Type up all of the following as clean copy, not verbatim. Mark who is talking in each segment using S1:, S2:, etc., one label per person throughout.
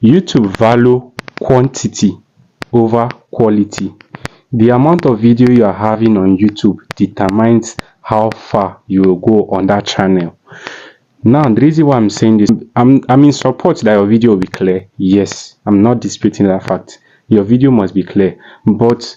S1: YouTube value quantity over quality. The amount of video you are having on YouTube determines how far you will go on that channel. Now, the reason why I'm saying this, I'm in support that your video will be clear. Yes, I'm not disputing that fact. Your video must be clear, but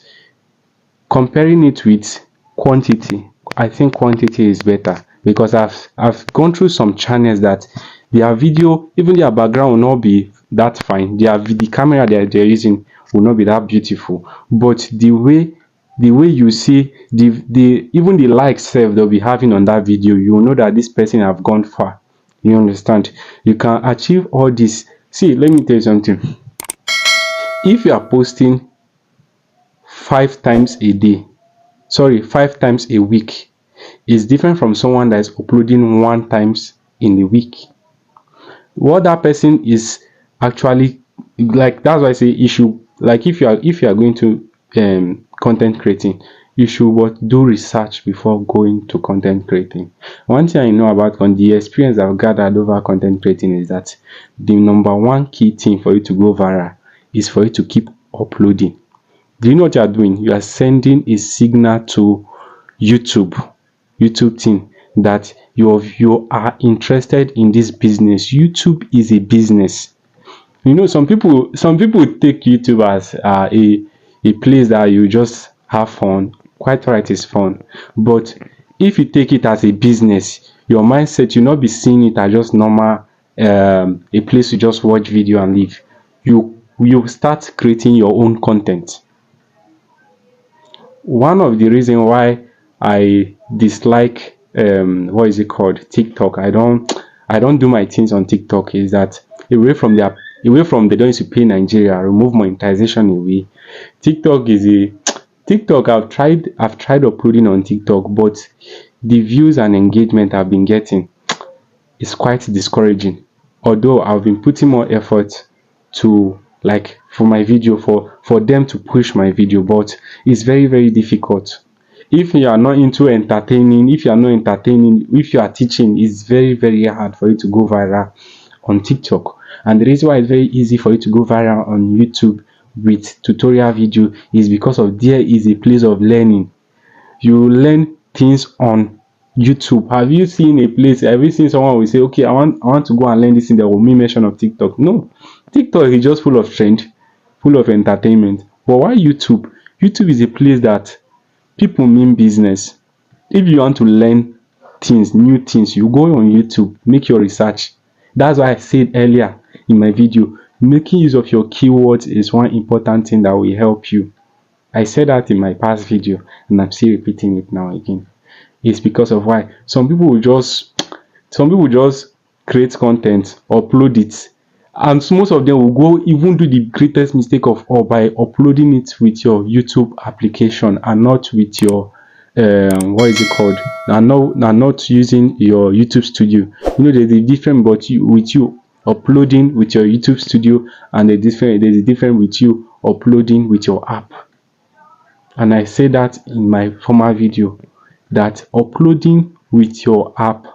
S1: comparing it with quantity, I think quantity is better, because I've gone through some channels that their video, even their background will not be that fine. The camera that they're using will not be that beautiful, but the way you see the even the likes they'll be having on that video, you will know that this person have gone far. You understand? You can achieve all this. See, let me tell you something. If you are posting 5 times a week, is different from someone that is uploading 1 times in a week. What that person is actually like, that's why I say you should, like, if you are going to content creating, you should do research before going to content creating. One thing I know about the experience I've gathered over content creating is that the number one key thing for you to go viral is for you to keep uploading. Do you know what you are doing? You are sending a signal to YouTube team that you are interested in this business. YouTube is a business. You know, some people take YouTube as a place that you just have fun. Quite right, it's fun. But if you take it as a business, your mindset, you'll not be seeing it as just normal, a place to just watch video and leave. You start creating your own content. One of the reasons why I dislike what is it called, TikTok, I don't do my things on TikTok, is that away from they don't used to pay Nigeria, remove monetization away. TikTok I've tried uploading on TikTok, but the views and engagement I've been getting is quite discouraging. Although I've been putting more effort to, like, for my video, for them to push my video, but it's very, very difficult. If you are not into entertaining, if you are teaching, it's very, very hard for you to go viral on TikTok. And the reason why it's very easy for you to go viral on YouTube with tutorial video is because of there is a place of learning. You learn things on YouTube. Have you seen someone will say, okay, I want to go and learn this thing that will me mention of TikTok? No. TikTok is just full of trend, full of entertainment. But why YouTube? YouTube is a place that people mean business. If you want to learn things, new things, you go on YouTube, make your research. That's why I said earlier in my video, making use of your keywords is one important thing that will help you. I said that in my past video, and I'm still repeating it now again. It's because of why some people just create content, upload it, and most of them will go even do the greatest mistake of all by uploading it with your YouTube application and not with your what is it called, and not using your YouTube studio. You know, there's a difference, but with you uploading with your YouTube studio, and there's a difference with you uploading with your app. And I said that in my former video, that uploading with your app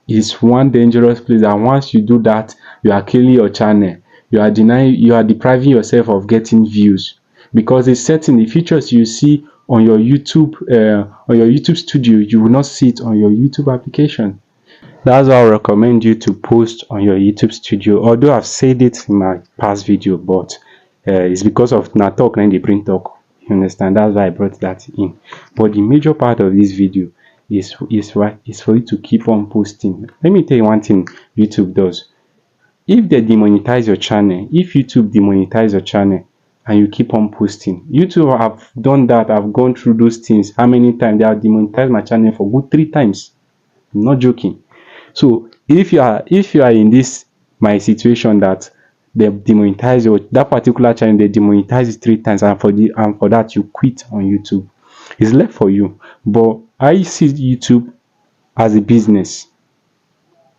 S1: is one dangerous place, and once you do that, you are killing your channel. You are depriving yourself of getting views, because it's certain the features you see on your YouTube studio, you will not see it on your YouTube application. That's why I recommend you to post on your YouTube studio. Although I've said it in my past video, but it's because of talk and the print talk. You understand? That's why I brought that in. But the major part of this video is for you to keep on posting. Let me tell you one thing YouTube does. If they demonetize your channel, if YouTube demonetize your channel and you keep on posting, YouTube have done that. I've gone through those things. How many times they have demonetized my channel? For good 3 times. I'm not joking. So if you are in this my situation that they demonetize that particular channel, they demonetize it 3 times, and for that you quit on YouTube, it's left for you. But I see YouTube as a business.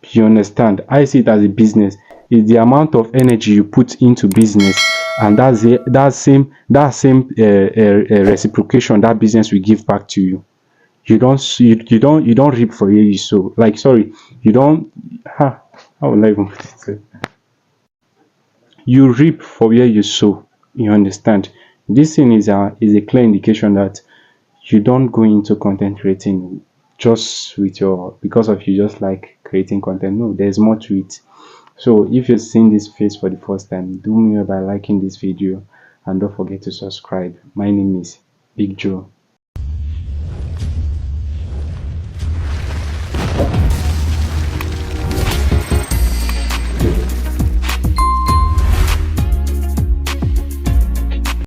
S1: You understand? I see it as a business. It's the amount of energy you put into business, and that same reciprocation that business will give back to you. You don't reap for where you sow. Like, sorry, you don't. How will I even put it? you reap for where you sow. You understand? This thing is a clear indication that you don't go into content creating just with your because of you just like creating content. No, there's more to it. So if you're seeing this face for the first time, do me by liking this video and don't forget to subscribe. My name is Big Joe.